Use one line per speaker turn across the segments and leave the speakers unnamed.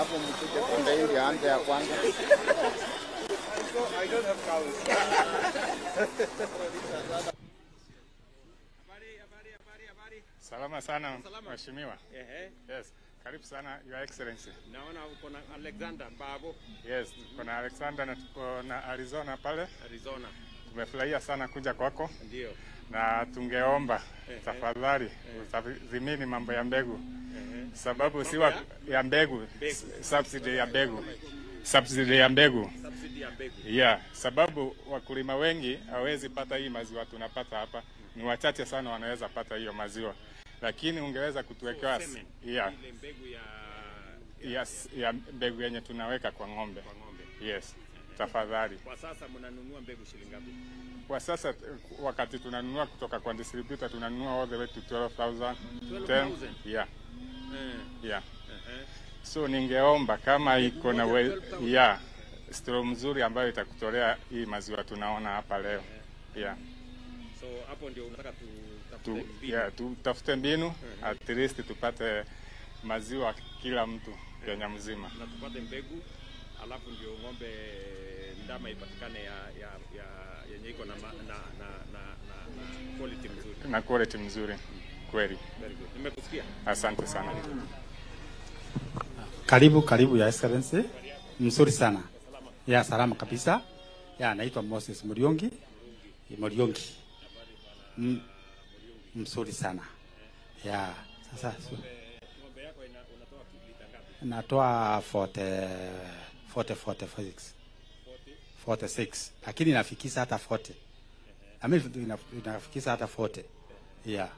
hapo mkuje kunde ili aanze ya kwanza.
I don't have cows.
Salama sana mheshimiwa. Yes. Karibu sana Your Excellency.
Naona uko na Alexander Babo.
Yes, kuna Alexander na tuko na Arizona pale.
Arizona.
Tumefurahia sana kuja kwako.
Ndio.
Na tungeomba tafadhali udhamini mambo ya mbegu. Sababu si ya mbegu, subsidy ya mbegu. Subsidy ya mbegu.
Subsidy ya mbegu.
Yeah, sababu wakulima wengi hawezi pata hii maziwa tunapata hapa. Ni wachache sana wanaweza pata hiyo maziwa. Lakini ungeweza kutuwekea
ile mbegu
ya mbegu yenye tunaweka kwa ng'ombe. Yes. Tafadhali.
Kwa sasa mnanunua mbegu shilingi ngapi?
Kwa sasa wakati tunanunua kutoka kwa distributor tunanunua all the way to 12,000.
12,000.
Yeah. Yeah. So ningeomba kama iko na store mzuri ambayo itakutolea hii maziwa tunaona hapa leo. Yeah.
So hapo ndio unataka
tutafute mbinu at least tupate maziwa kila mtu Kenya mzima.
Na tupate mbegu alafu ndio ng'ombe ndama ipatikane yenye iko na quality mzuri.
Na quality mzuri. Kweli.
Very good. Nimekusikia.
Asante sana.
Karibu ya Excellency. Mzuri sana. Ya salama kabisa. Ya naitwa Moses Muriongi. Mzuri sana. Ya sasa
ng'ombe yako unatoa lita ngapi?
Natoa 46. Lakini inafikisha hata 40. Mimi inafikisha hata 40. Yeah.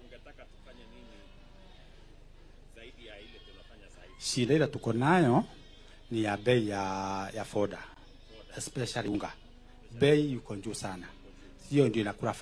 Ungetaka tufanye nini zaidi ya ile tunafanya sasa?
Shida ile tuko nayo ni ya bei ya foda. Especially unga. Bei yuko juu sana. Hiyo ndio inakula